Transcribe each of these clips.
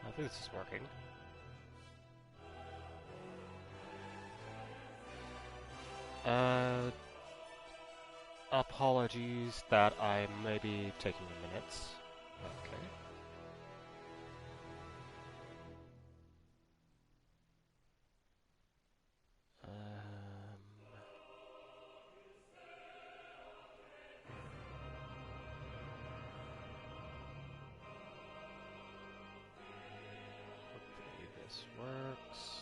I think this is working. Uh, Apologies that I may be taking minutes. Okay. Hopefully this works.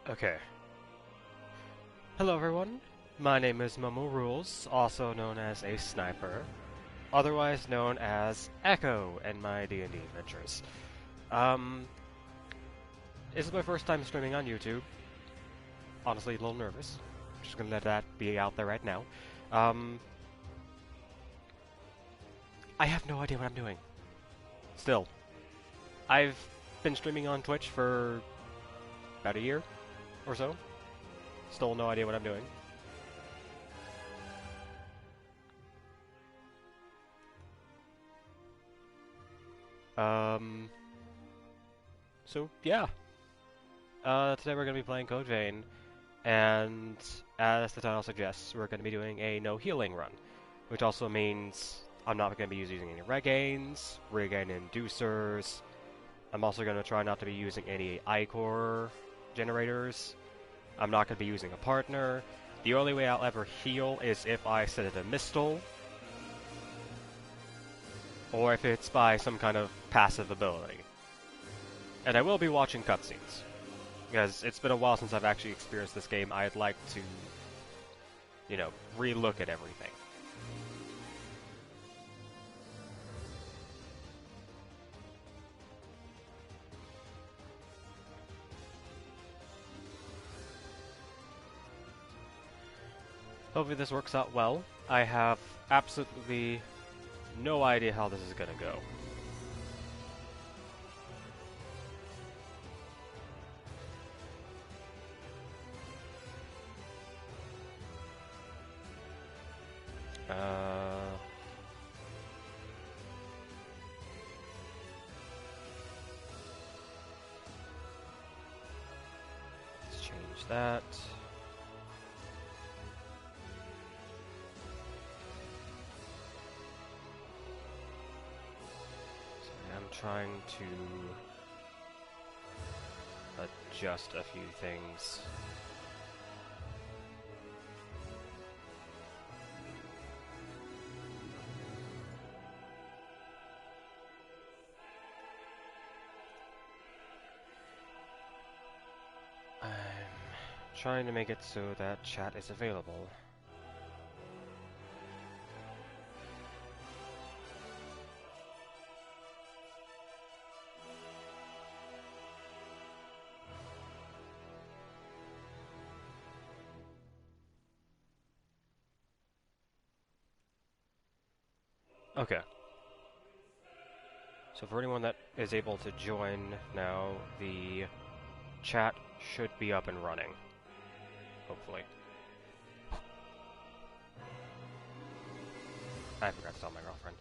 Okay. Hello everyone, my name is Momorulz, also known as a sniper, otherwise known as Echo in my D&D adventures. Um, this is my first time streaming on YouTube. Honestly, a little nervous. Just gonna let that be out there right now. Um, I have no idea what I'm doing. Still. I've been streaming on Twitch for about a year or so. Still no idea what I'm doing. Um, so yeah. Today we're gonna be playing Code Vein, and as the title suggests, we're gonna be doing a no healing run, which also means I'm not gonna be using any regains, regain inducers. I'm also gonna try not to be using any ichor generators. I'm not gonna be using a partner. The only way I'll ever heal is if I set it a mistle, or if it's by some kind of passive ability. And I will be watching cutscenes, because it's been a while since I've actually experienced this game. I'd like to, re-look at everything. Hopefully this works out well. I have absolutely no idea how this is gonna go. Let's change that. I'm trying to adjust a few things. I'm trying to make it so that chat is available. Okay. So for anyone that is able to join now, the chat should be up and running. Hopefully. I forgot to tell my girlfriend.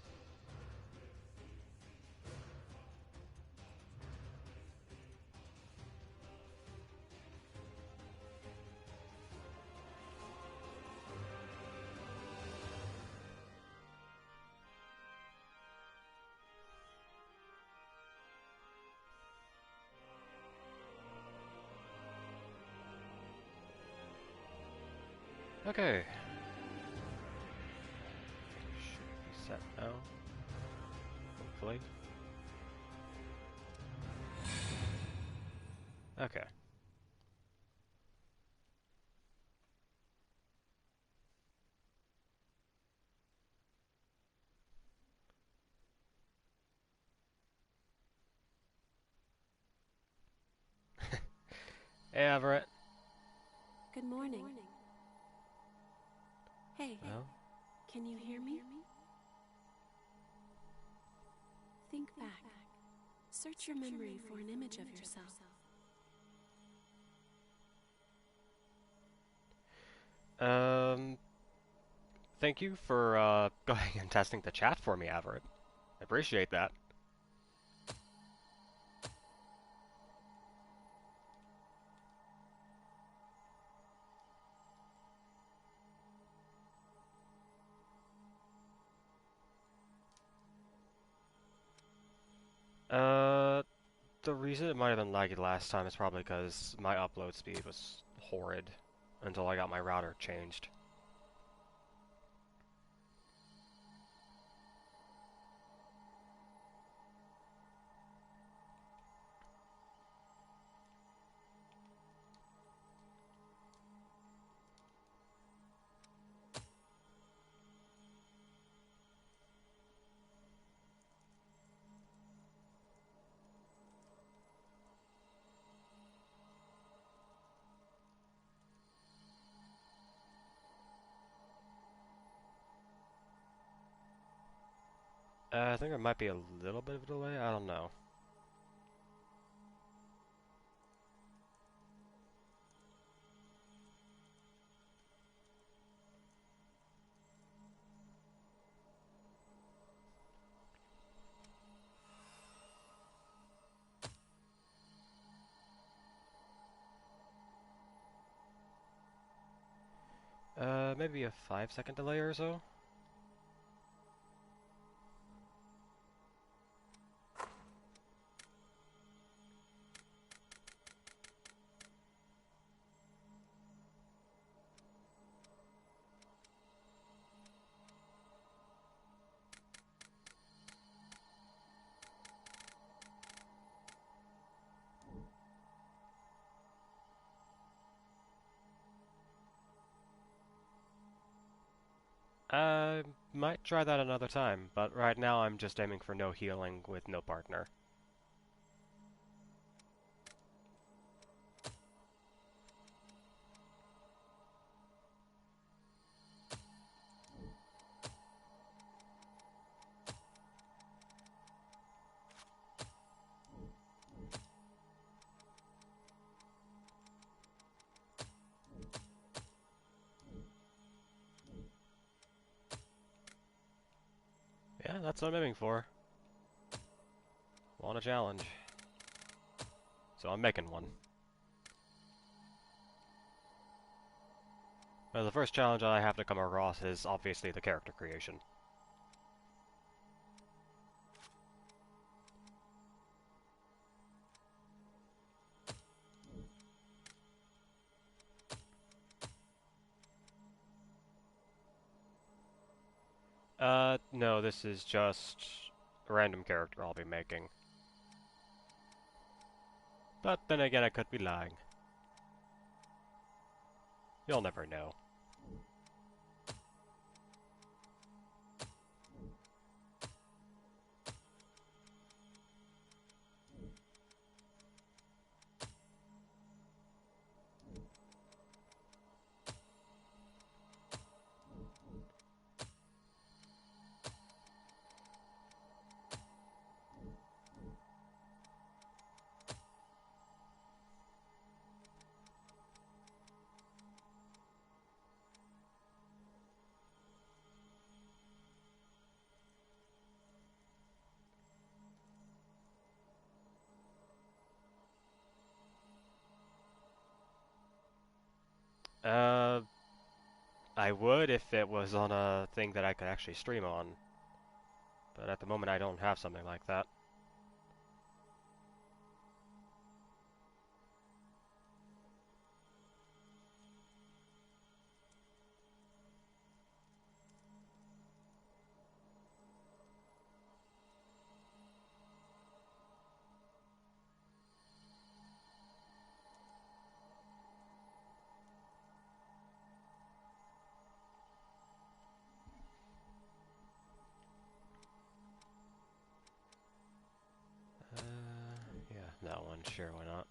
Okay. Should be set now. Hopefully. Okay. Hey, Everett. Good morning. Hey, Well, can you hear me? Think back. Search your memory for an image of yourself. thank you for going and testing the chat for me, Everett. I appreciate that. Uh, the reason it might have been laggy last time is probably because my upload speed was horrid until I got my router changed. I think there might be a little bit of a delay, I don't know. Maybe a 5-second delay or so? I might try that another time, but right now I'm just aiming for no healing with no partner. Yeah, that's what I'm aiming for. Want a challenge. So I'm making one. The first challenge I have to come across is obviously the character creation. No, this is just a random character I'll be making. But then again, I could be lying. You'll never know. Uh, I would if it was on a thing that I could actually stream on. But at the moment I don't have something like that. Yeah, that one, sure, why not?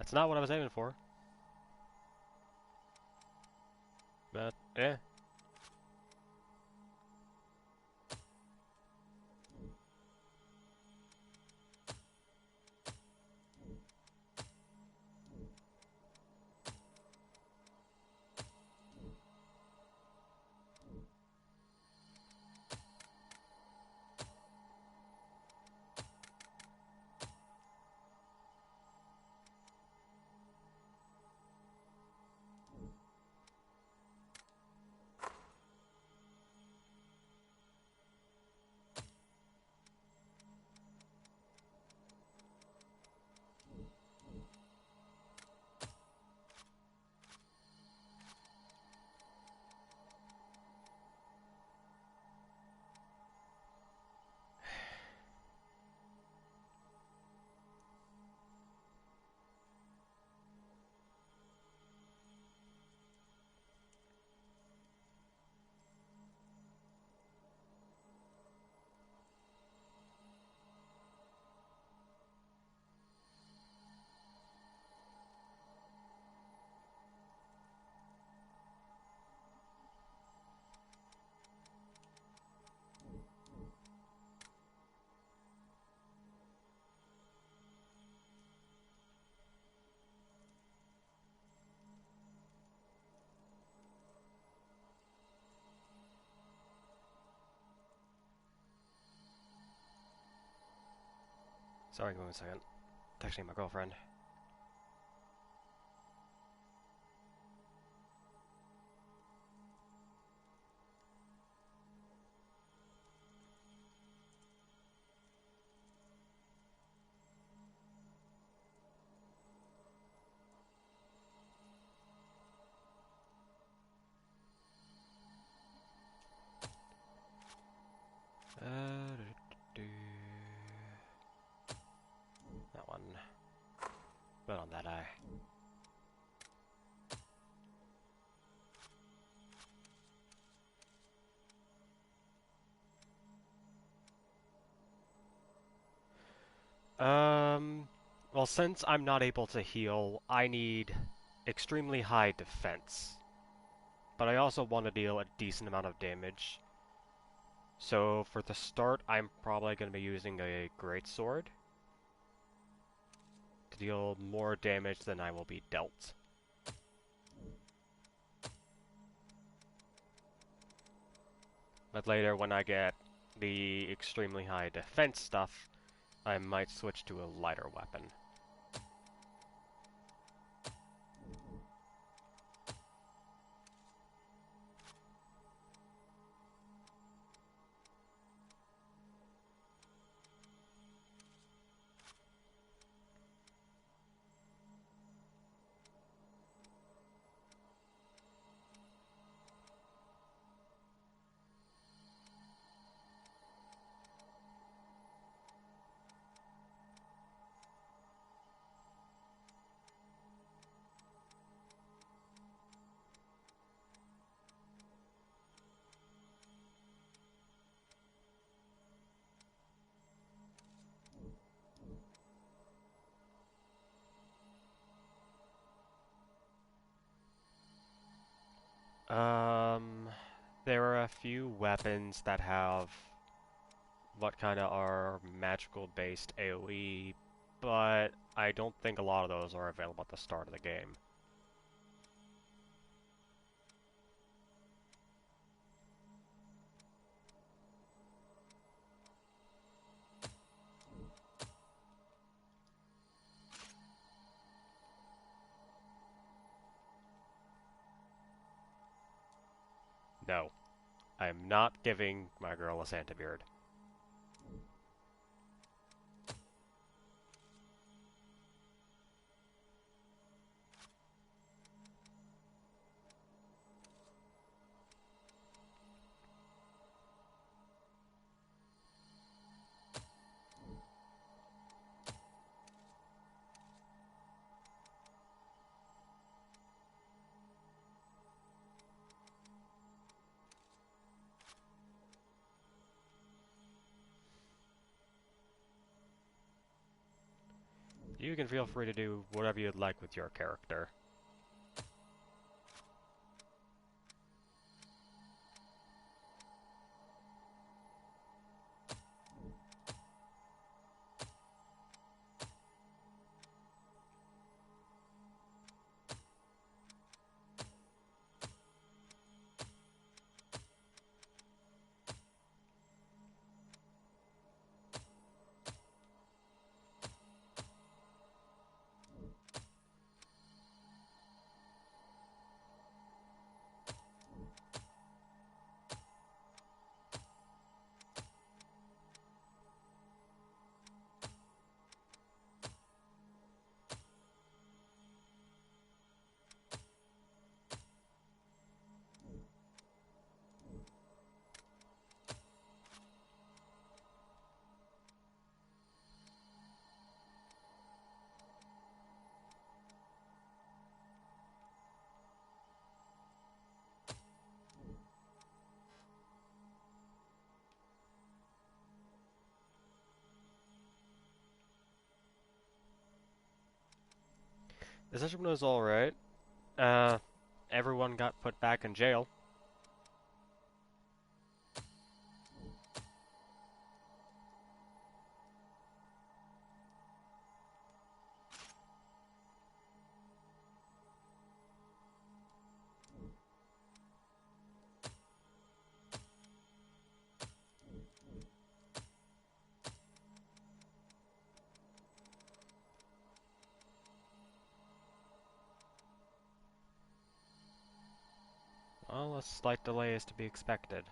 That's not what I was aiming for. But, yeah. Sorry, give me 1 second. Texting my girlfriend. That one. But on that eye. Well, since I'm not able to heal, I need extremely high defense. But I also want to deal a decent amount of damage. So for the start, I'm probably going to be using a greatsword to deal more damage than I will be dealt. But later, when I get the extremely high defense stuff, I might switch to a lighter weapon. There are a few weapons that have what kind of are magical-based AoE, but I don't think a lot of those are available at the start of the game. No, I'm not giving my girl a Santa beard. you can feel free to do whatever you'd like with your character. The session was alright. Uh, Everyone got put back in jail. Well, a slight delay is to be expected.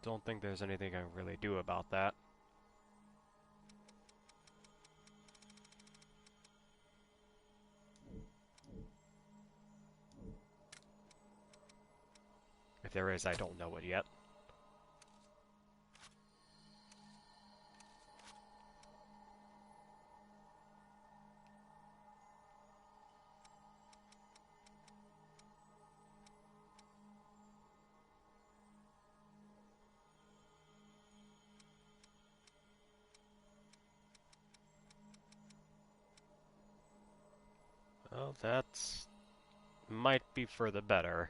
Don't think there's anything I can really do about that. If there is, I don't know it yet. Well, that's... might be for the better.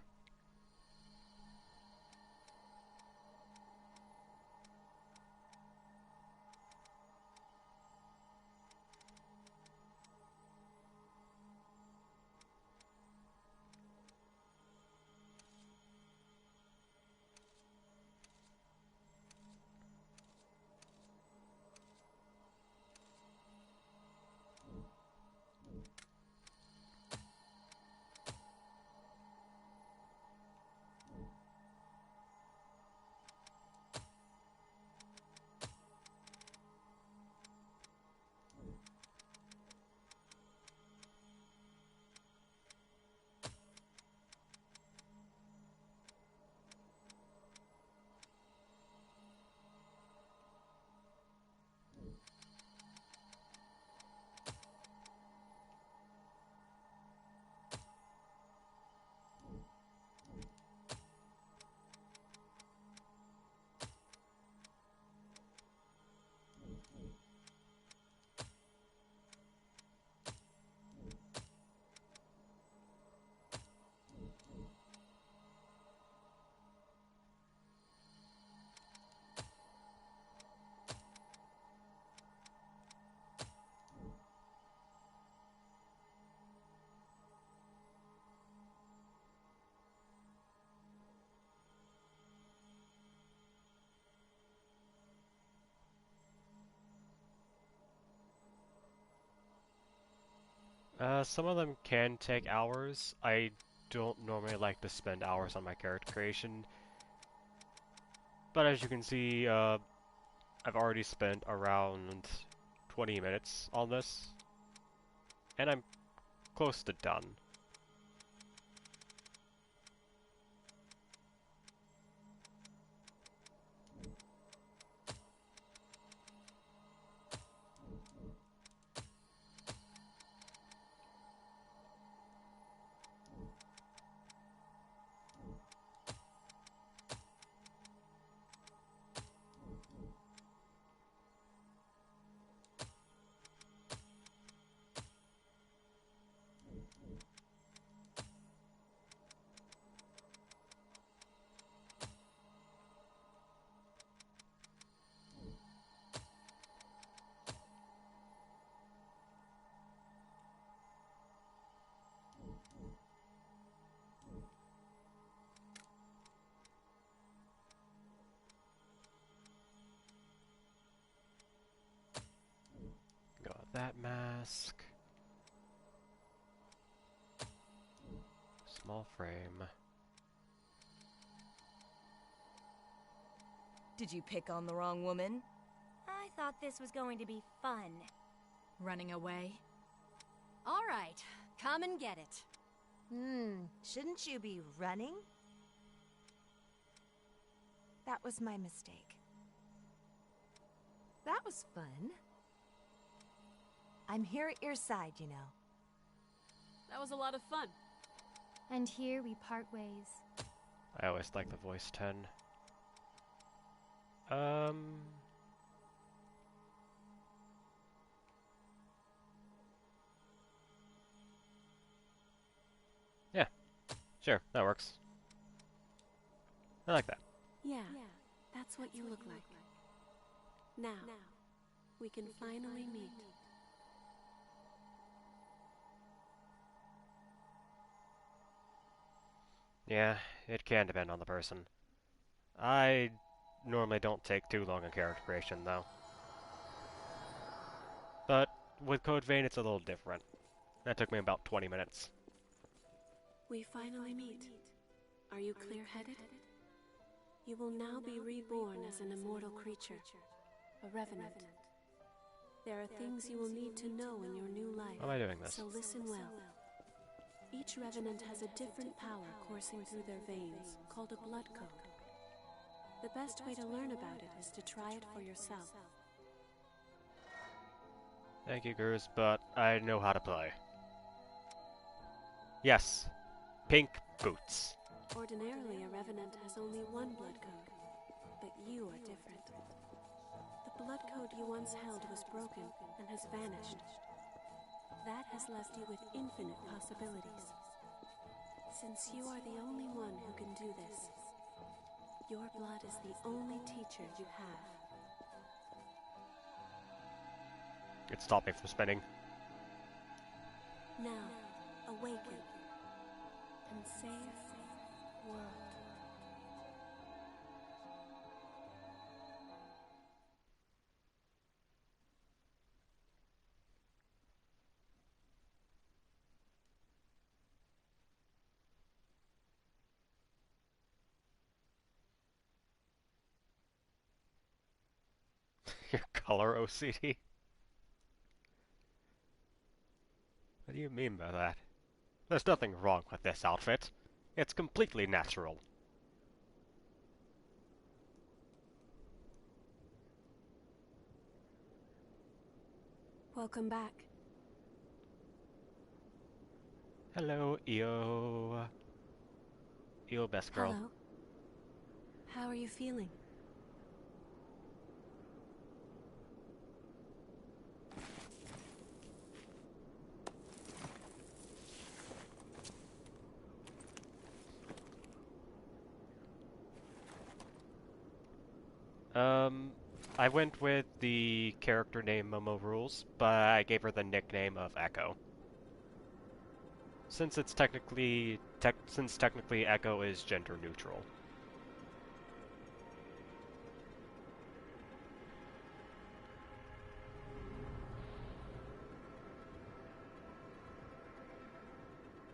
Some of them can take hours. I don't normally like to spend hours on my character creation, but as you can see, I've already spent around 20 minutes on this, and I'm close to done. that mask. Small frame. Did you pick on the wrong woman? I thought this was going to be fun. Running away? All right, come and get it. Shouldn't you be running? That was my mistake. That was fun. I'm here at your side, you know. That was a lot of fun. And here we part ways. I always like the voice 10. Yeah, sure, that works. I like that. Yeah, that's what you look like. Now, we can finally meet. Yeah, it can depend on the person. I normally don't take too long in character creation, though. But with Code Vein, it's a little different. That took me about 20 minutes. We finally meet. Are you clear-headed? You will now be reborn as an immortal creature, a revenant. There are things you will need to know in your new life. How am I doing this? So listen well. Each revenant has a different power coursing through their veins, called a blood code. The best way to learn about it is to try it for yourself. Thank you, Gurus, but I know how to play. Yes, pink boots. Ordinarily, a revenant has only one blood code, but you are different. The blood code you once held was broken and has vanished. That has left you with infinite possibilities. Since you are the only one who can do this, your blood is the only teacher you have. It stopped me from spinning. Now, awaken and save the world. Your color OCD? What do you mean by that? There's nothing wrong with this outfit. It's completely natural. Welcome back. Hello, Io. Io, best girl. Hello. How are you feeling? I went with the character name Momorulz, but I gave her the nickname of Echo. Since it's technically Echo is gender neutral.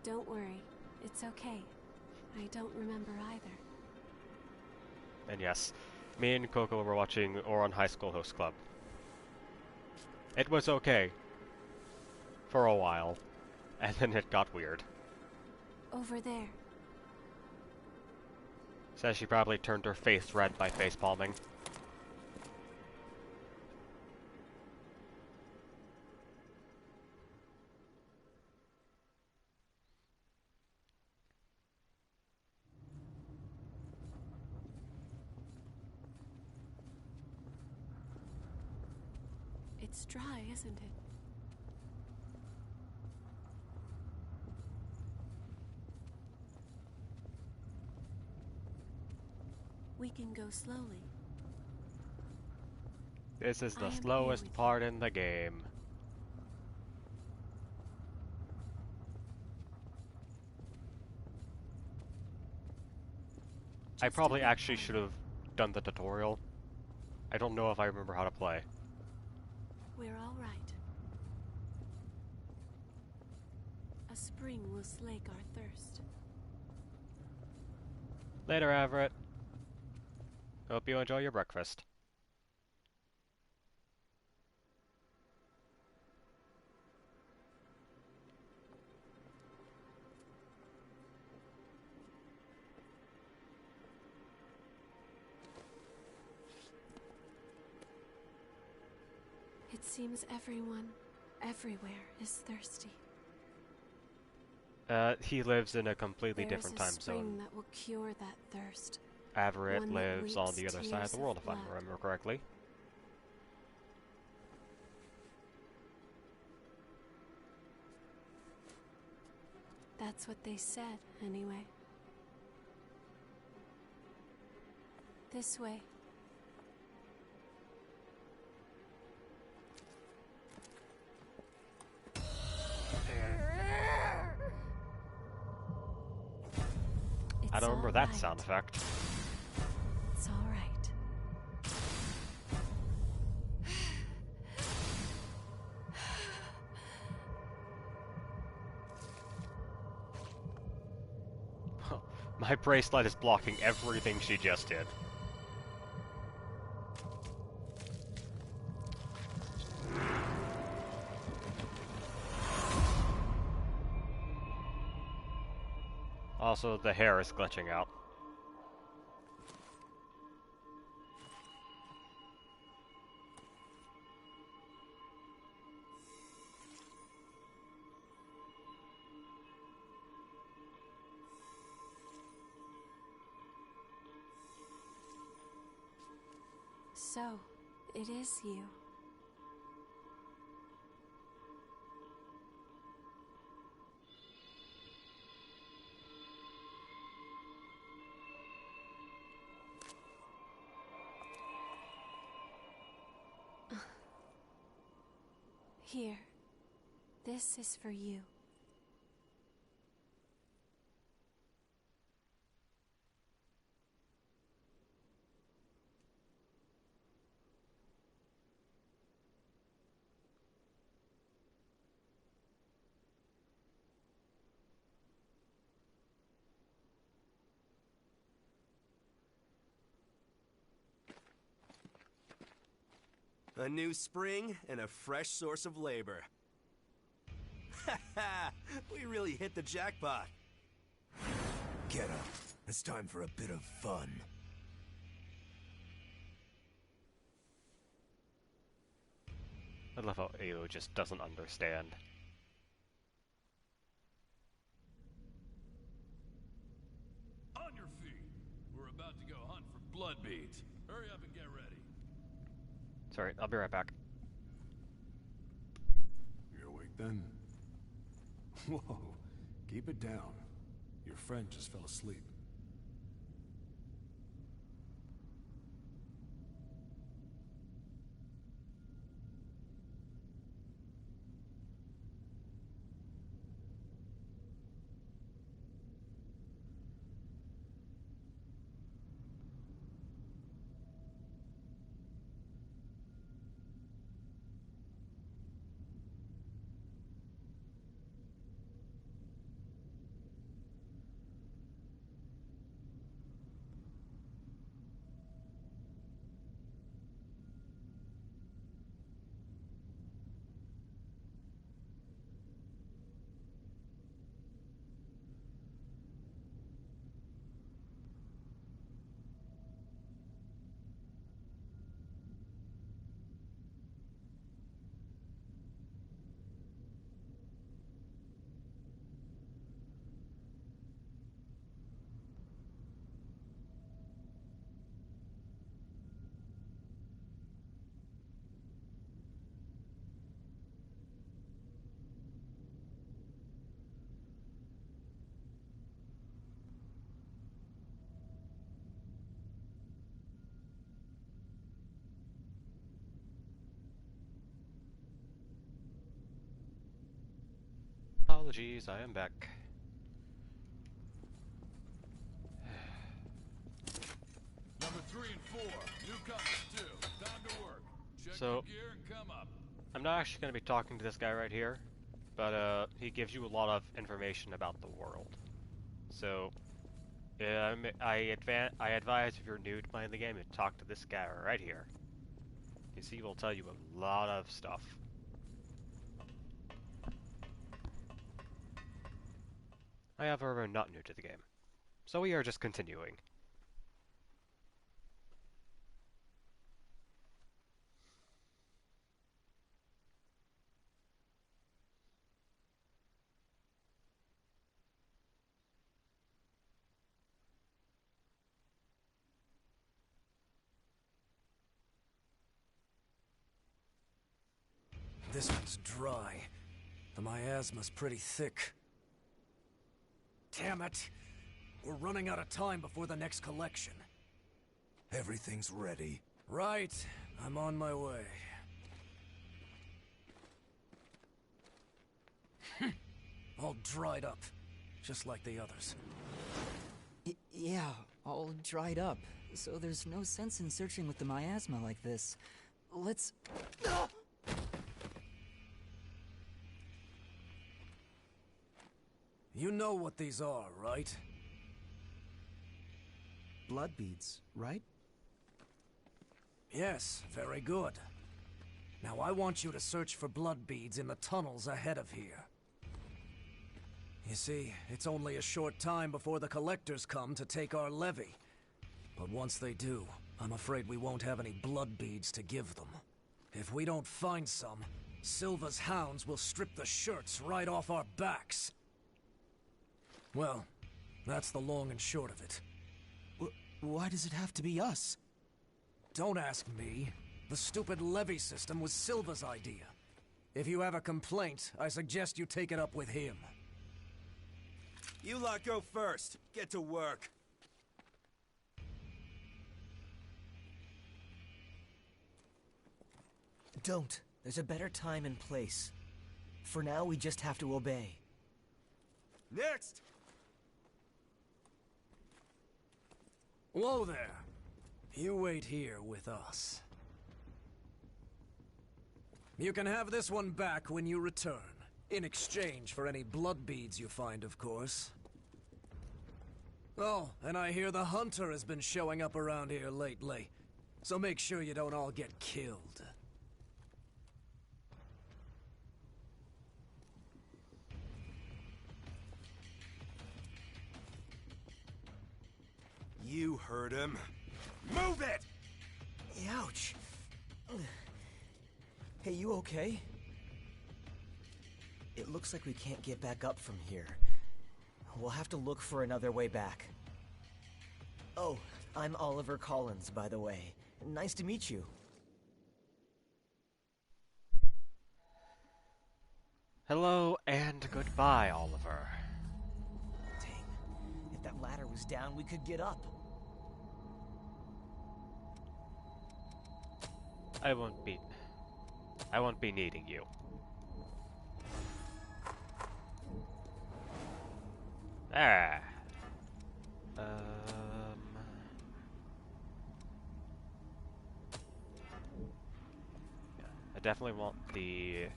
Don't worry, it's okay. I don't remember either. And yes, me and Coco were watching Ouran High School Host Club. It was okay. For a while. And then it got weird. Over there. Says she probably turned her face red by facepalming. It's dry, isn't it? We can go slowly. This is I the am here slowest with part in the game. I Just probably a bit actually farther. should have done the tutorial. I don't know if I remember how to play. We're all right. spring will slake our thirst. Later, Everett. Hope you enjoy your breakfast. It seems everyone, everywhere, is thirsty. He lives in a completely There different is a time spring zone. that will cure that thirst. Everett One that lives on weeps the other side of tears the of world, if I blood. remember correctly. That's what they said, anyway. This way. I don't remember It's that all right. sound effect. It's all right. My bracelet is blocking everything she just did. Also, the hair is glitching out. So, it is you. Here. This is for you. A new spring and a fresh source of labor. Ha ha! We really hit the jackpot. Get up. It's time for a bit of fun. I love how AO just doesn't understand. On your feet. We're about to go hunt for blood beads. Hurry up and get ready. Sorry, I'll be right back. You're awake then? Whoa, keep it down. Your friend just fell asleep. Apologies, I am back. Number 3 and 4. Newcomers too. Time to work. Check So- your gear and come up. I'm not actually going to be talking to this guy right here. but he gives you a lot of information about the world. So, I advise if you're new to playing the game, to talk to this guy right here. Because he will tell you a lot of stuff. I, however, am not new to the game, so we are just continuing. This one's dry. The miasma's pretty thick. Damn it! We're running out of time before the next collection. Everything's ready. Right. I'm on my way. All dried up. Just like the others. Yeah, all dried up. So there's no sense in searching with the miasma like this. Let's... You know what these are, right? Blood beads, right? Yes, very good. Now I want you to search for blood beads in the tunnels ahead of here. You see, it's only a short time before the collectors come to take our levy. But once they do, I'm afraid we won't have any blood beads to give them. If we don't find some, Silva's hounds will strip the shirts right off our backs. Well, that's the long and short of it. Why does it have to be us? Don't ask me. The stupid levy system was Silva's idea. If you have a complaint, I suggest you take it up with him. You lot go first. Get to work. Don't. There's a better time and place. For now, we just have to obey. Next! Whoa there. You wait here with us. You can have this one back when you return. In exchange for any blood beads you find, of course. Oh, and I hear the hunter has been showing up around here lately. So make sure you don't all get killed. You heard him. Move it! Ouch. Hey, you okay? It looks like we can't get back up from here. We'll have to look for another way back. Oh, I'm Oliver Collins, by the way. Nice to meet you. Hello and goodbye, Oliver. Dang. If that ladder was down, we could get up. I won't be needing you. Ah. Yeah, I definitely want the...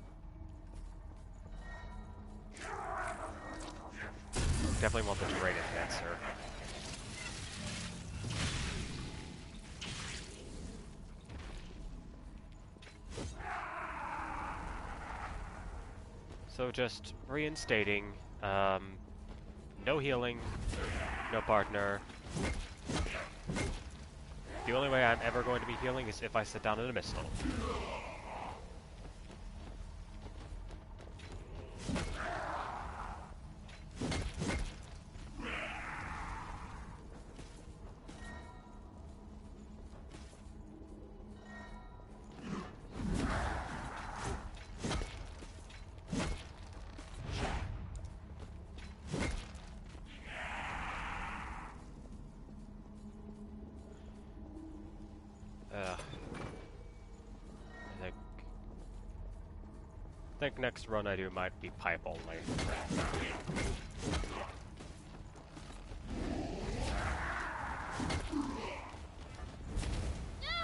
Definitely want the terrain enhancer. So just reinstating, no healing, no partner. The only way I'm ever going to be healing is if I sit down in a missile. I think next run I do might be pipe only.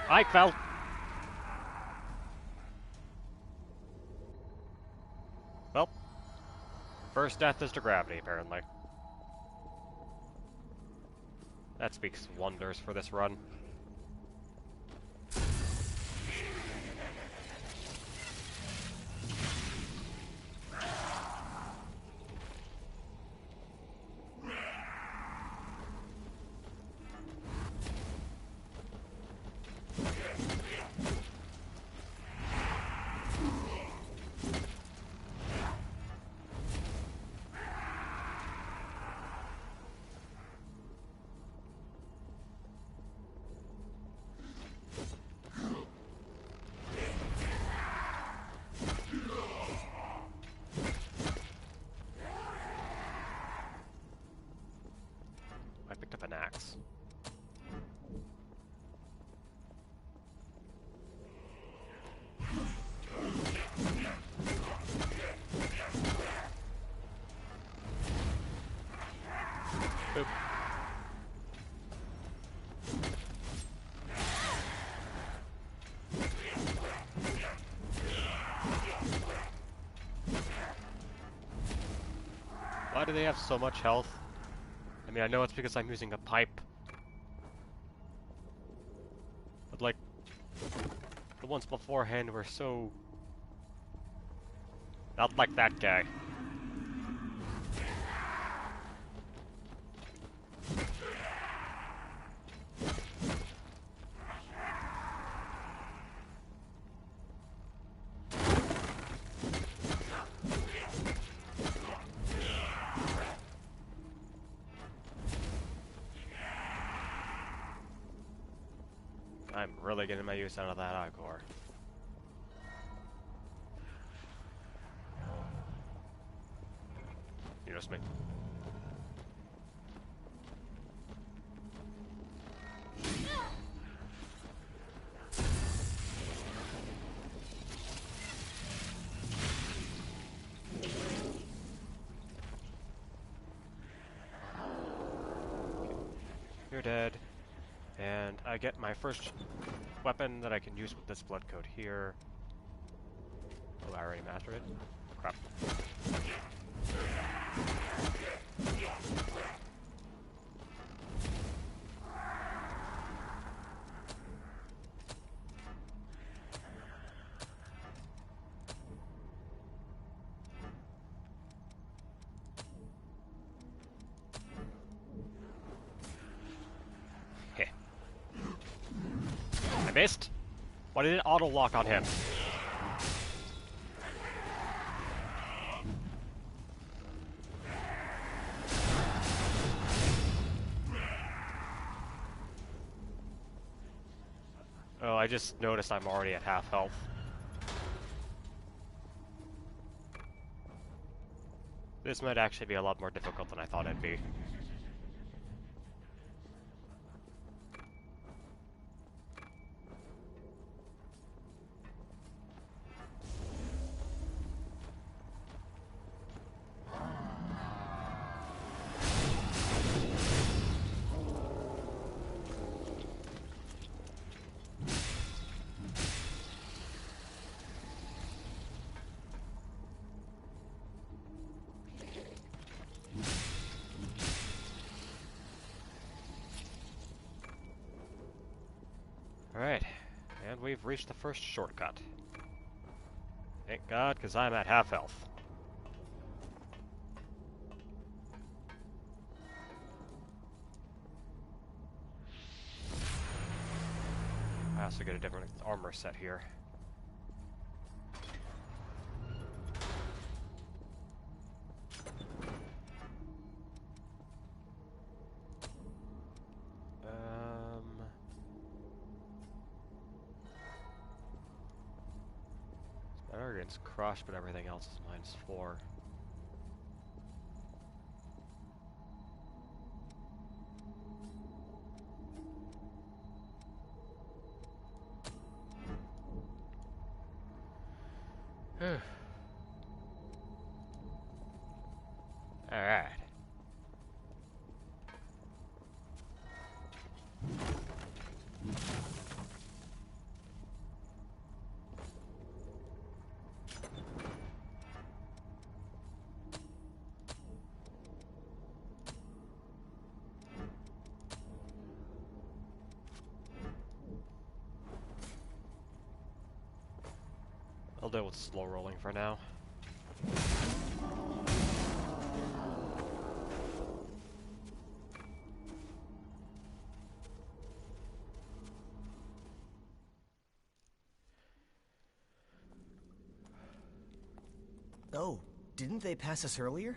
I fell. Well, First death is to gravity, apparently. That speaks wonders for this run. I picked up an axe. Boop. Why do they have so much health? I mean, I know it's because I'm using a pipe. But, like, the ones beforehand were so... not like that guy. I'm really getting my use out of that Igor. You notice me? You're dead. And I get my first weapon that I can use with this blood code here. Oh, I already mastered it? Crap. Heh. I missed? Why did it auto-lock on him? Oh, I just noticed I'm already at half health. This might actually be a lot more difficult than I thought it'd be. Alright, and we've reached the first shortcut. Thank God, because I'm at half health. I also get a different armor set here. It's crushed, but everything else is -4. Alright. deal with slow rolling for now. Oh, didn't they pass us earlier?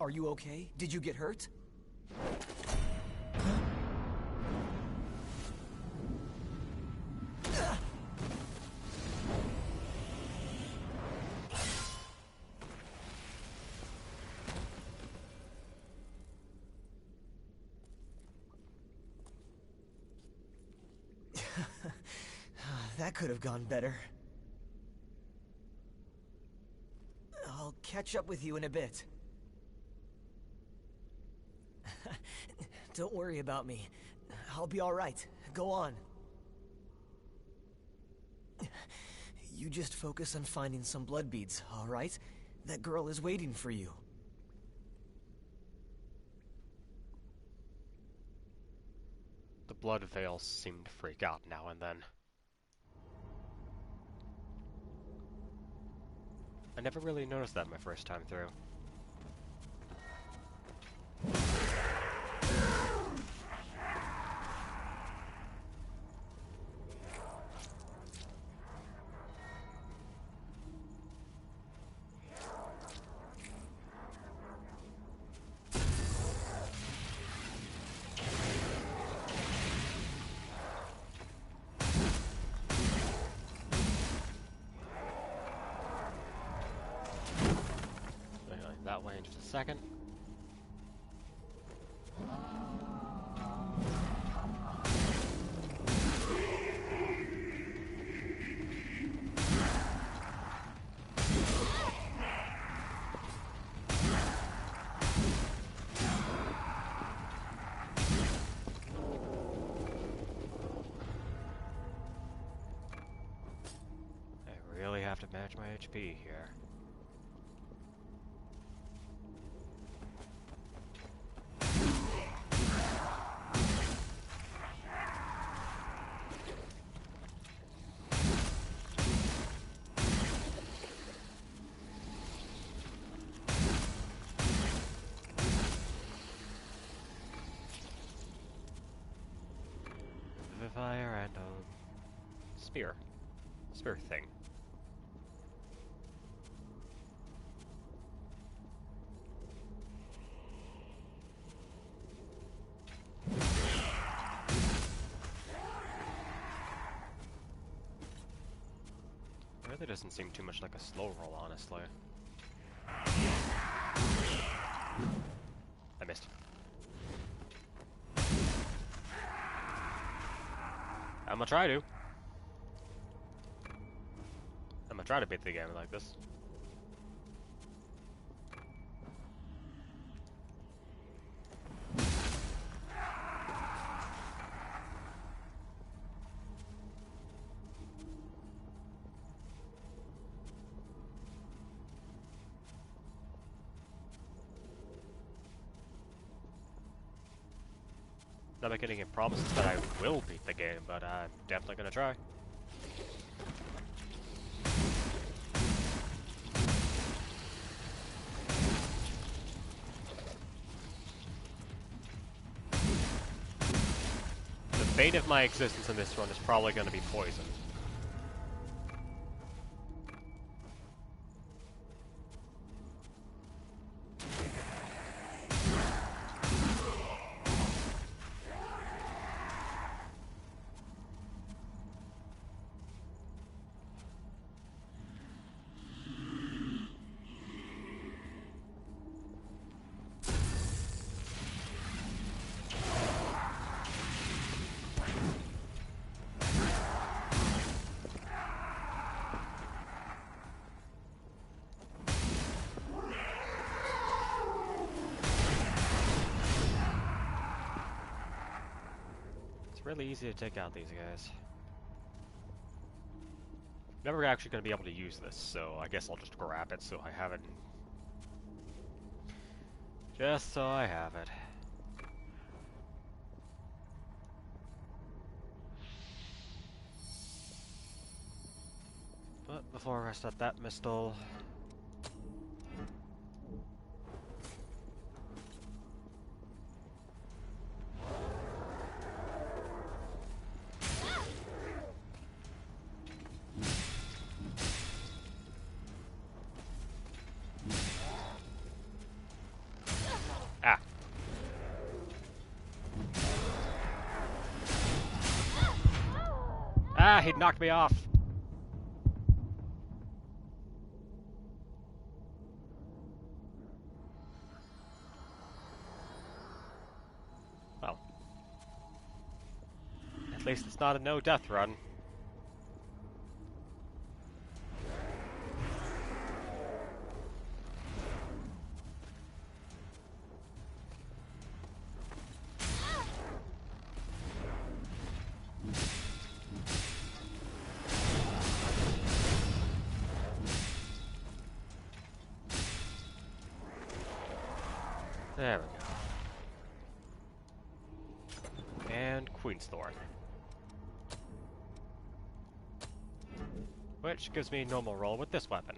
Are you okay? Did you get hurt? That could have gone better. I'll catch up with you in a bit. Don't worry about me. I'll be alright. Go on. You just focus on finding some blood beads, alright? That girl is waiting for you. The blood veils seem to freak out now and then. I never really noticed that my first time through. That way in just a second. I really have to manage my HP here. Fire and spear thing. Really doesn't seem too much like a slow roll, honestly. I missed. I'm gonna try to. I'm gonna try to beat the game like this. Not making any promises that I will beat the game, but I'm definitely gonna try. The bane of my existence in this run is probably gonna be poison. Really easy to take out these guys. Never actually going to be able to use this, so I guess I'll just grab it so I have it. Just so I have it. before I rest at that mistle. Ah. Ah, he knocked me off. Well. At least it's not a no-death run. There we go. And Queen's Thorn. Which gives me normal roll with this weapon.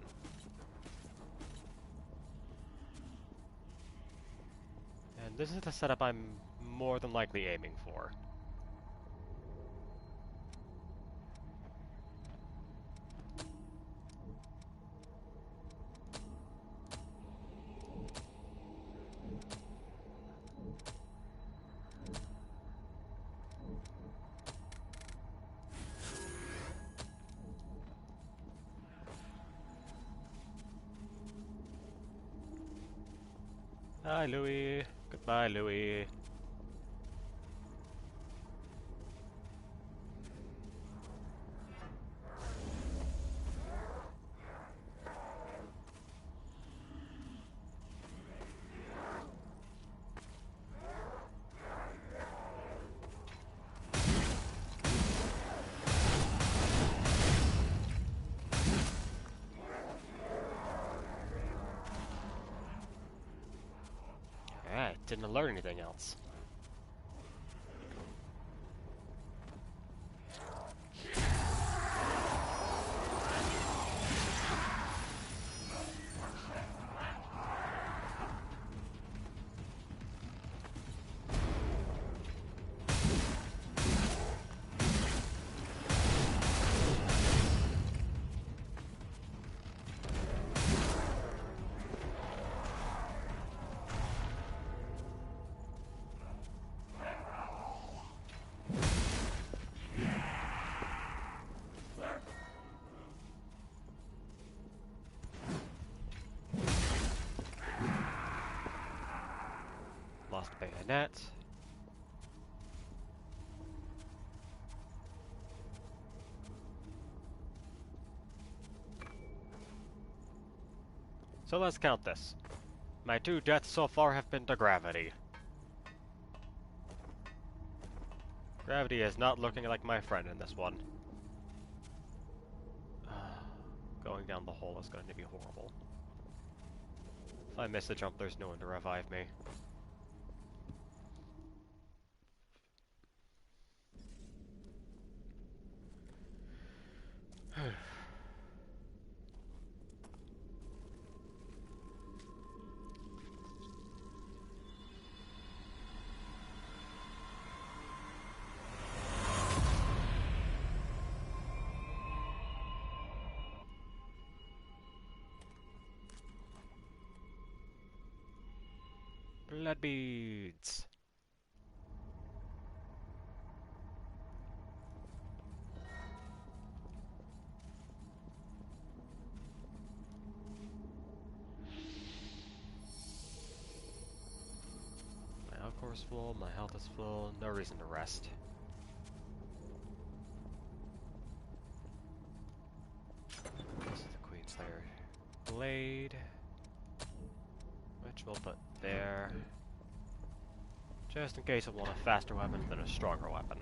And this is the setup I'm more than likely aiming for. Hi, Louis. Goodbye, Louis. Alright, didn't alert anything else. Lost a bayonet. So let's count this. My 2 deaths so far have been to gravity. Gravity is not looking like my friend in this one. Going down the hole is going to be horrible. If I miss the jump, there's no one to revive me. Blood beads. My health core is full, my health is full, no reason to rest. This is the Queenslayer blade, which we'll put there. Just in case I want a faster weapon than a stronger weapon.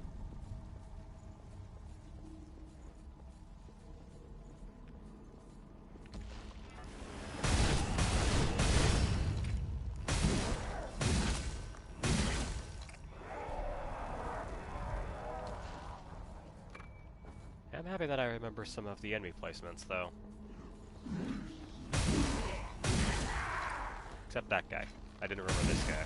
I'm happy that I remember some of the enemy placements, though. except that guy. I didn't remember this guy.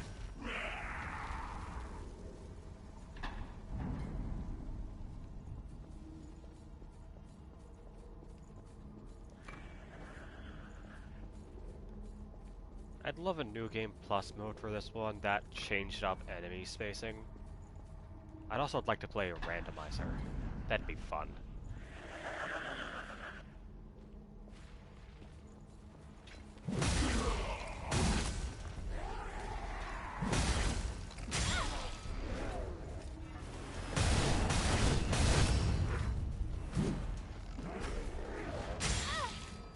I'd love a New Game Plus mode for this one that changed up enemy spacing. I'd also like to play a randomizer. That'd be fun.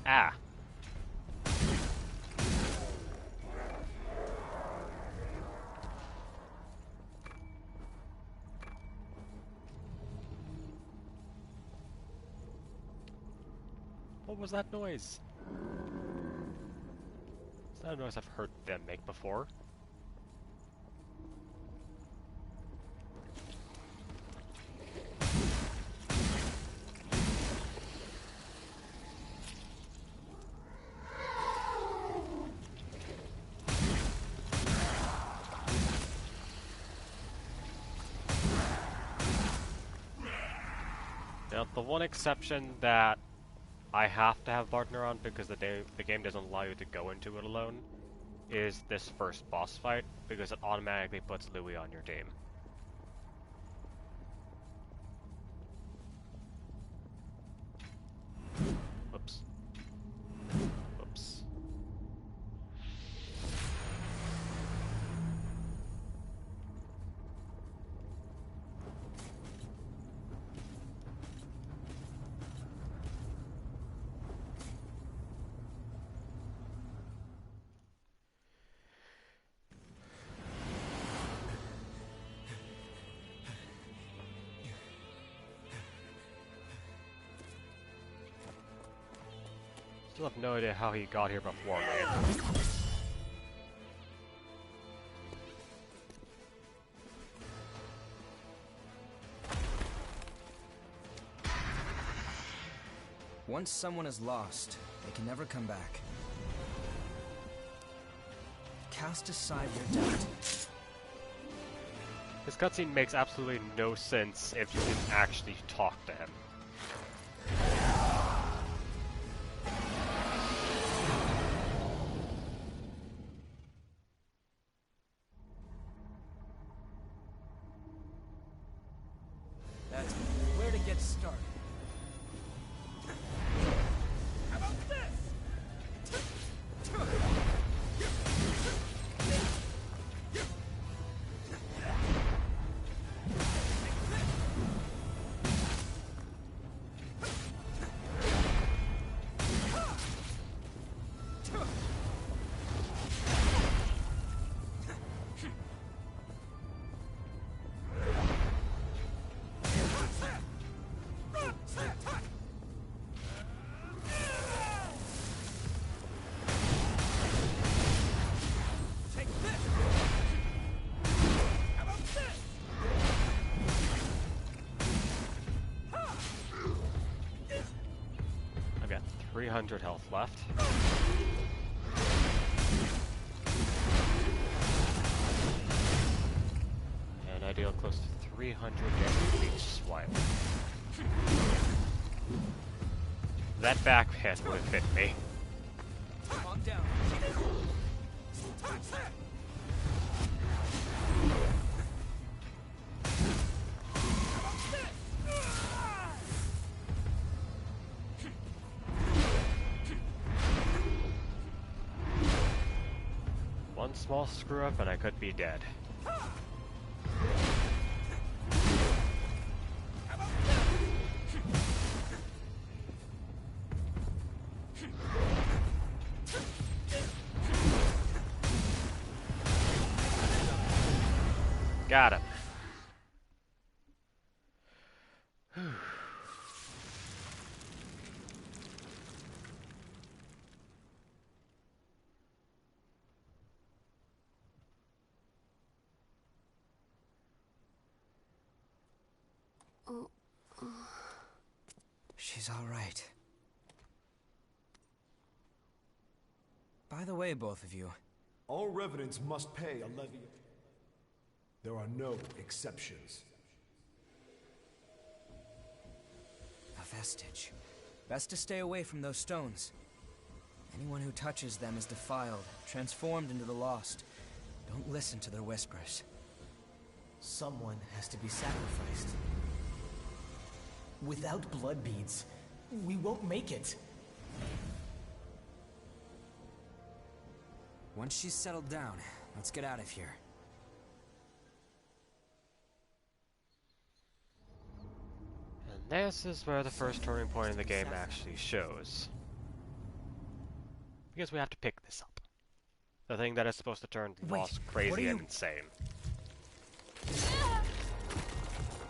Ah. What was that noise? Is that a noise I've heard them make before? Now, the one exception that I have to have partner on because the game doesn't allow you to go into it alone is this first boss fight, because it automatically puts Louis on your team. Whoops. Whoops. Still have no idea how he got here before me. Once someone is lost, they can never come back. Cast aside your doubt. This cutscene makes absolutely no sense if you didn't actually talk to him. That's where to get started. How about this? I've got 300 health left. And I deal close to 300 damage with each swipe. That back hit would have hit me. Calm down. One small screw up and I could be dead. Got him. She's all right. By the way, both of you, All revenants must pay a levy. There are no exceptions. A vestige. Best to stay away from those stones. Anyone who touches them is defiled, transformed into the lost. Don't listen to their whispers. Someone has to be sacrificed. Without blood beads, we won't make it. Once she's settled down, let's get out of here. And this is where the first turning point in the game actually shows. Because we have to pick this up. The thing that is supposed to turn the boss crazy and insane.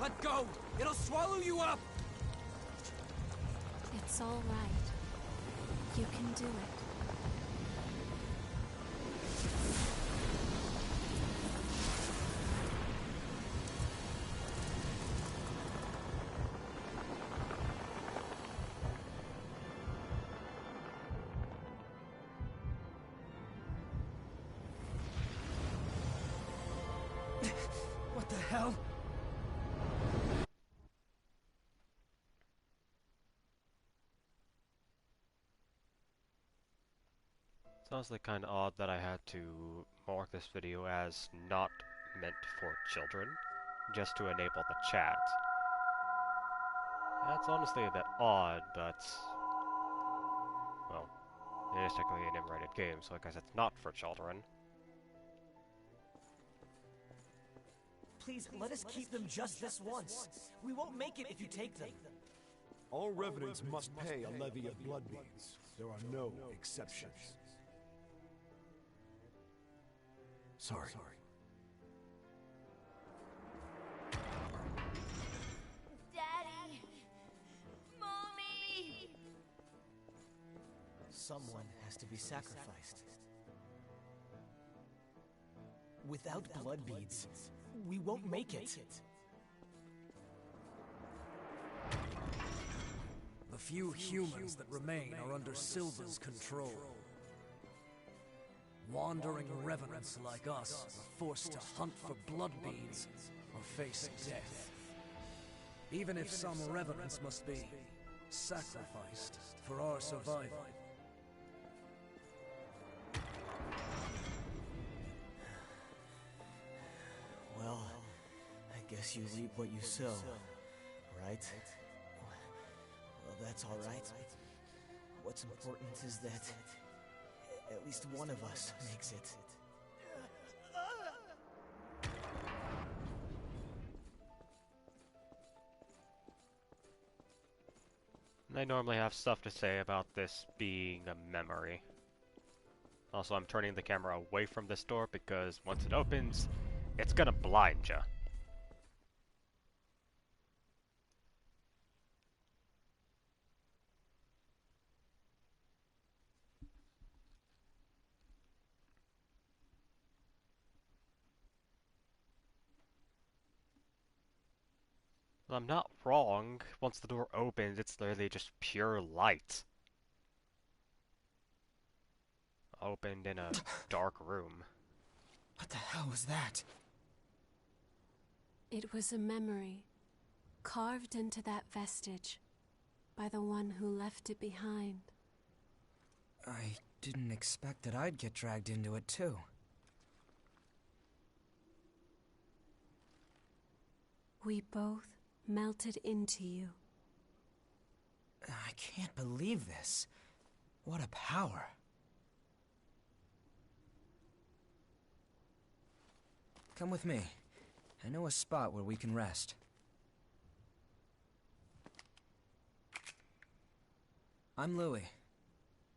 Let go! It'll swallow you up! It's all right. You can do it. What the hell? It's honestly kind of odd that I had to mark this video as not meant for children, just to enable the chat. That's honestly a bit odd, but... well, it is technically an M-rated game, so I guess it's not for children. Please, let us keep them just this once. We won't make it if you take them. All revenants must pay a levy of blood beads. There are no exceptions. Sorry. Daddy! Mommy! Someone has to be sacrificed. Without blood beads, we won't make it. The few humans that remain are under Silva's control. Wandering revenants like us are forced to hunt for blood beads or face death. Even if some revenants must be sacrificed for our survival. Well, I guess you reap what you sow, right? Well, that's all right. What's important is that at least one of us makes it. I normally have stuff to say about this being a memory. Also, I'm turning the camera away from this door because once it opens, it's gonna blind ya. Well, I'm not wrong. Once the door opens, it's literally just pure light. Opened in a dark room. What the hell was that? It was a memory, carved into that vestige, by the one who left it behind. I didn't expect that I'd get dragged into it too. We both melted into you. I can't believe this. What a power. Come with me. I know a spot where we can rest. I'm Louis.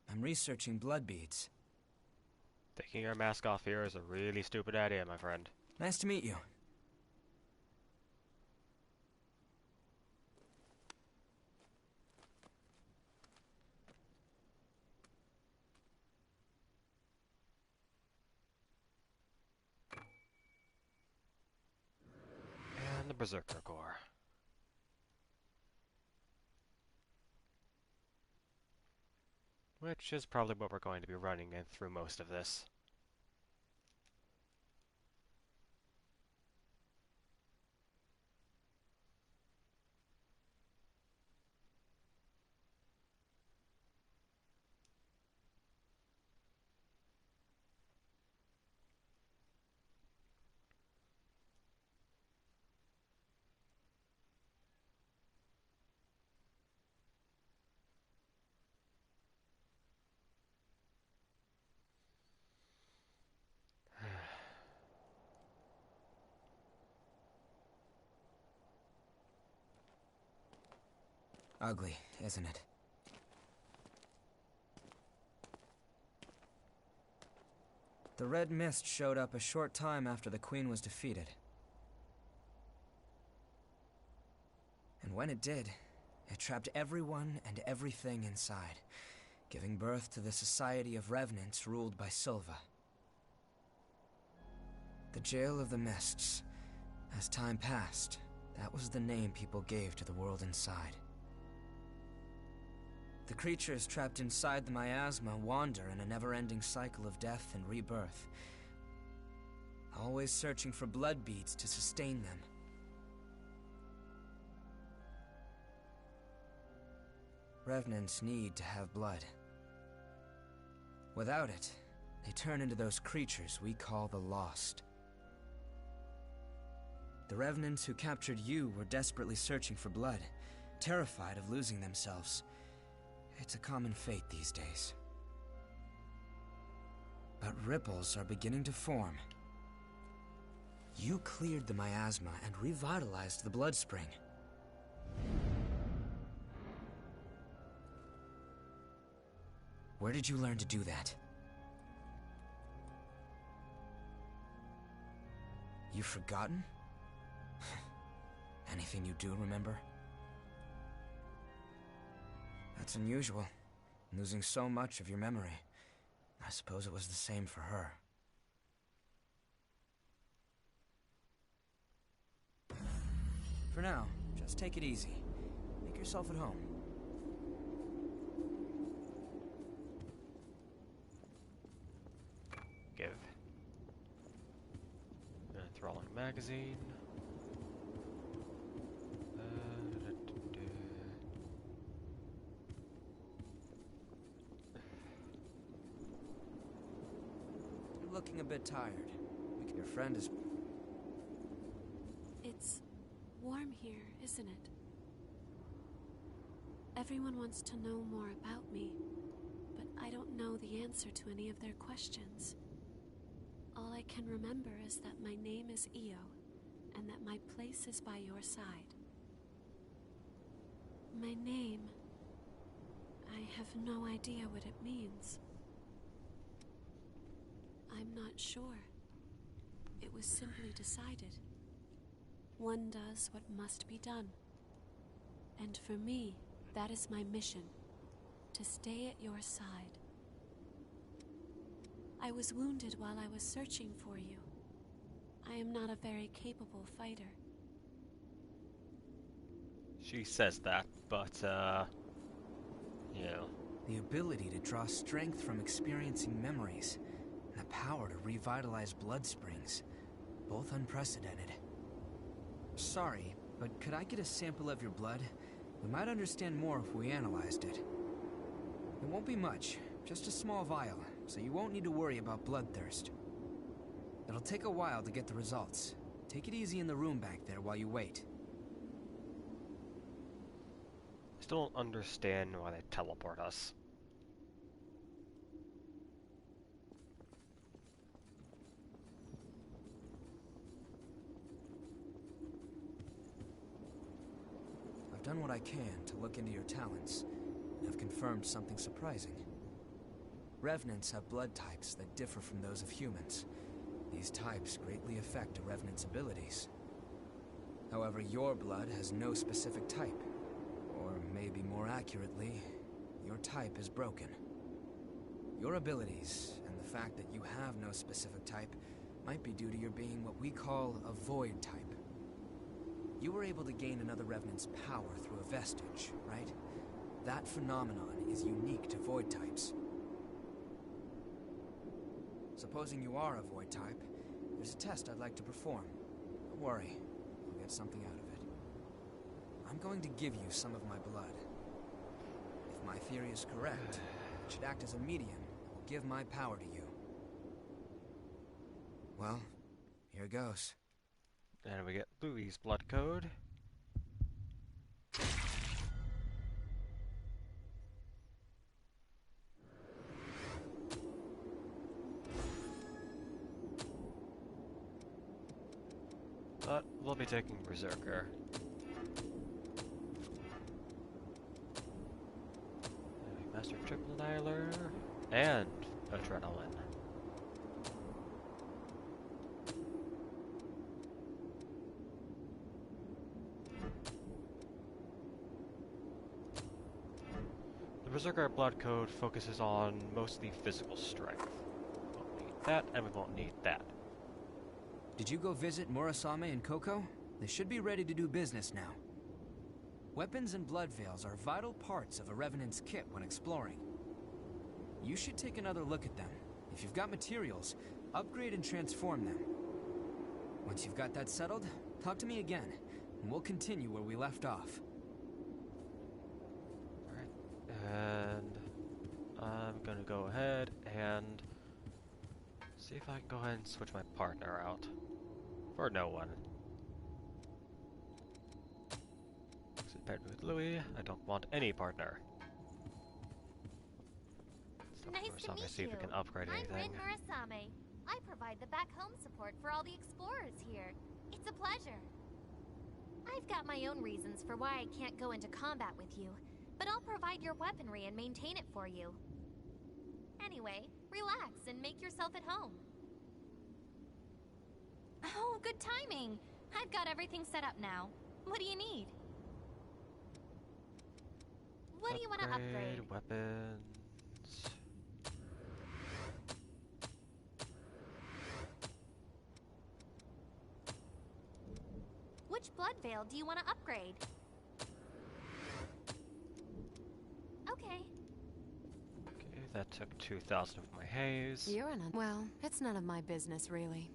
I'm researching blood beads. Taking your mask off here is a really stupid idea, my friend. Nice to meet you. And the Berserker Core. Which is probably what we're going to be running in through most of this. Ugly, isn't it? The red mist showed up a short time after the Queen was defeated. And when it did, it trapped everyone and everything inside, giving birth to the Society of Revenants ruled by Silva. The Jail of the Mists. As time passed, that was the name people gave to the world inside. The creatures trapped inside the miasma wander in a never-ending cycle of death and rebirth, always searching for blood beads to sustain them. Revenants need to have blood. Without it, they turn into those creatures we call the Lost. The Revenants who captured you were desperately searching for blood, terrified of losing themselves. It's a common fate these days. But ripples are beginning to form. You cleared the miasma and revitalized the blood spring. Where did you learn to do that? You've forgotten? Anything you do remember? That's unusual, losing so much of your memory. I suppose it was the same for her. For now, just take it easy. Make yourself at home. Give. Enthralling magazine. You're looking a bit tired. Your friend is... It's warm here, isn't it? Everyone wants to know more about me, but I don't know the answer to any of their questions. All I can remember is that my name is Io, and that my place is by your side. My name... I have no idea what it means. I'm not sure. It was simply decided. One does what must be done. And for me, that is my mission, to stay at your side. I was wounded while I was searching for you. I am not a very capable fighter. She says that, but, you know. The ability to draw strength from experiencing memories, and the power to revitalize blood springs, both unprecedented. Sorry, but could I get a sample of your blood? We might understand more if we analyzed it. It won't be much, just a small vial, so you won't need to worry about bloodthirst. It'll take a while to get the results. Take it easy in the room back there while you wait. I still don't understand why they teleport us. I've done what I can to look into your talents, and have confirmed something surprising. Revenants have blood types that differ from those of humans. These types greatly affect a Revenant's abilities. However, your blood has no specific type. Or maybe more accurately, your type is broken. Your abilities, and the fact that you have no specific type, might be due to your being what we call a void type. You were able to gain another Revenant's power through a vestige, right? That phenomenon is unique to void types. Supposing you are a void type, there's a test I'd like to perform. Don't worry, you'll get something out of it. I'm going to give you some of my blood. If my theory is correct, it should act as a medium that will give my power to you. Well, here goes. And we get Louis' blood code. But we'll be taking Berserker. Annihilator, and Adrenaline. The Berserker Blood Code focuses on mostly physical strength. We won't need that, and we won't need that. Did you go visit Murasame and Koko? They should be ready to do business now. Weapons and blood veils are vital parts of a Revenant's kit when exploring. You should take another look at them. If you've got materials, upgrade and transform them. Once you've got that settled, talk to me again, and we'll continue where we left off. And I'm gonna go ahead and see if I can go ahead and switch my partner out. For no one. So paired with Louis, I don't want any partner. Nice to meet see if we can upgrade I'm anything. Rin Murasame. I provide the back home support for all the explorers here. It's a pleasure. I've got my own reasons for why I can't go into combat with you, but I'll provide your weaponry and maintain it for you. Anyway, relax and make yourself at home. Oh, good timing. I've got everything set up now. What do you need? What do you want to upgrade? Weapons. Which blood veil do you want to upgrade? Okay. Okay, that took 2,000 of my haze. You're in a... Well, it's none of my business, really.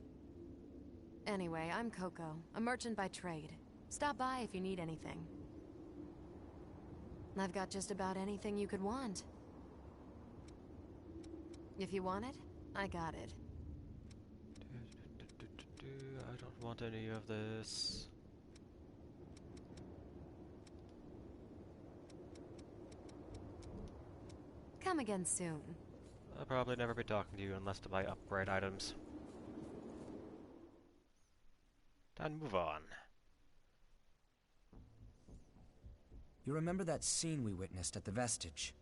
Anyway, I'm Koko, a merchant by trade. Stop by if you need anything. I've got just about anything you could want. If you want it, I got it. I don't want any of this. Come again soon. I'll probably never be talking to you unless to buy upgrade items. Time to move on. You remember that scene we witnessed at the Vestige?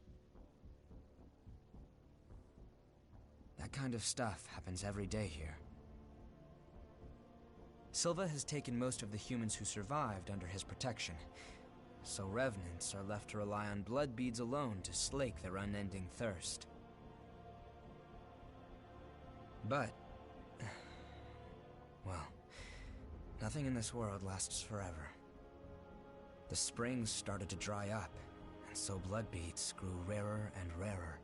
That kind of stuff happens every day here. Silva has taken most of the humans who survived under his protection, so Revenants are left to rely on blood beads alone to slake their unending thirst. But, well, nothing in this world lasts forever. The springs started to dry up, and so blood beads grew rarer and rarer.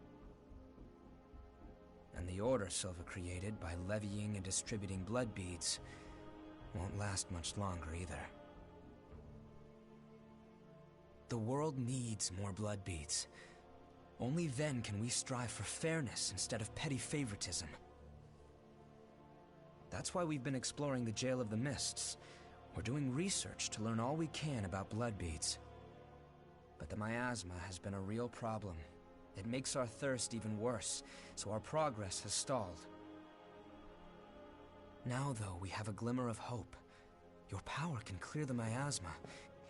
And the order Silva created by levying and distributing blood beads won't last much longer either. The world needs more blood beads. Only then can we strive for fairness instead of petty favoritism. That's why we've been exploring the Jail of the Mists. We're doing research to learn all we can about blood beads. But the miasma has been a real problem. It makes our thirst even worse, so our progress has stalled. Now, though, we have a glimmer of hope. Your power can clear the miasma.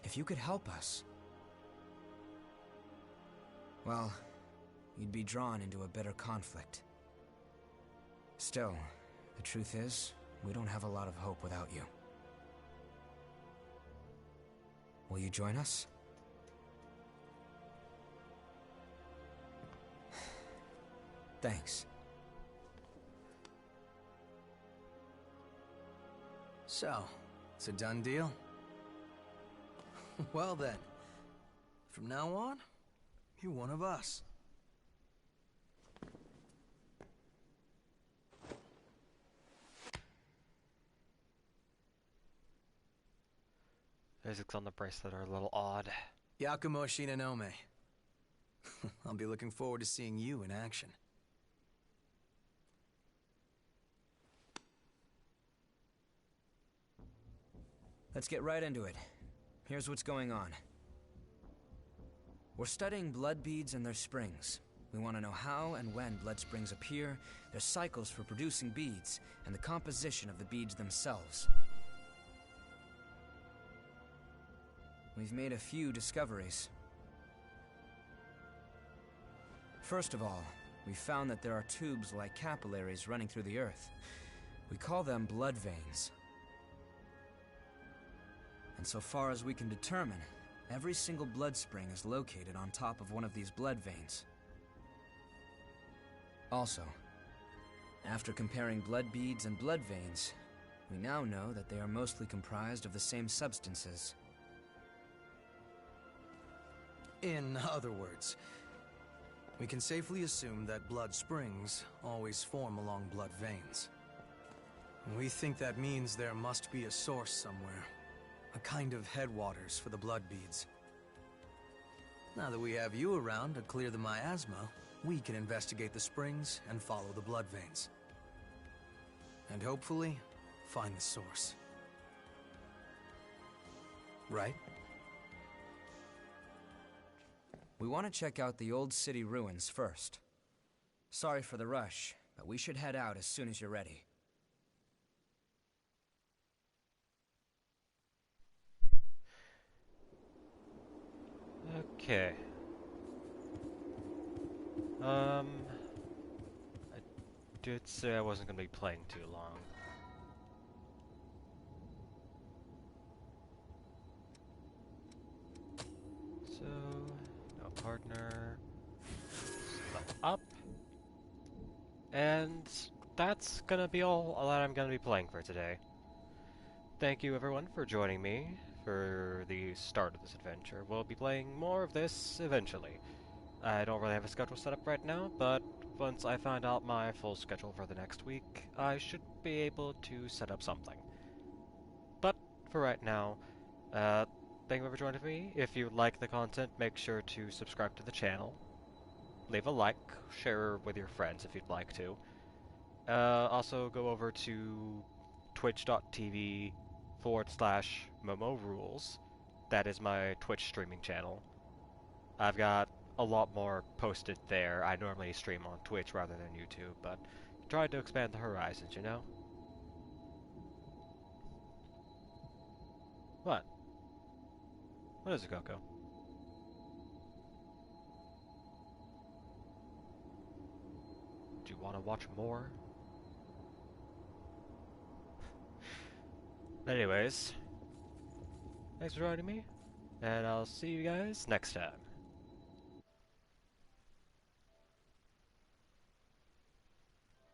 If you could help us... well, you'd be drawn into a bitter conflict. Still, the truth is, we don't have a lot of hope without you. Will you join us? Thanks. So, it's a done deal? Well then, from now on, you're one of us. Physics on the bracelet are a little odd. Yakumo Shinonome. I'll be looking forward to seeing you in action. Let's get right into it. Here's what's going on. We're studying blood beads and their springs. We want to know how and when blood springs appear, their cycles for producing beads, and the composition of the beads themselves. We've made a few discoveries. First of all, we found that there are tubes like capillaries running through the earth. We call them blood veins. And so far as we can determine, every single blood spring is located on top of one of these blood veins. Also, after comparing blood beads and blood veins, we now know that they are mostly comprised of the same substances. In other words, we can safely assume that blood springs always form along blood veins. We think that means there must be a source somewhere, a kind of headwaters for the blood beads. Now that we have you around to clear the miasma, we can investigate the springs and follow the blood veins. And hopefully, find the source. Right? We want to check out the old city ruins first. Sorry for the rush, but we should head out as soon as you're ready. Okay. I did say I wasn't going to be playing too long. So, no partner. Level up. And that's gonna be all that I'm gonna be playing for today. Thank you everyone for joining me for the start of this adventure. We'll be playing more of this eventually. I don't really have a schedule set up right now, but once I find out my full schedule for the next week, I should be able to set up something. But for right now, thank you for joining me. If you like the content, make sure to subscribe to the channel. Leave a like, share with your friends if you'd like to. Also go over to twitch.tv/Momorulz. That is my Twitch streaming channel. I've got a lot more posted there. I normally stream on Twitch rather than YouTube, but tried to expand the horizons, you know? What? What is it, Coco? Do you want to watch more? Anyways, thanks for joining me, and I'll see you guys next time.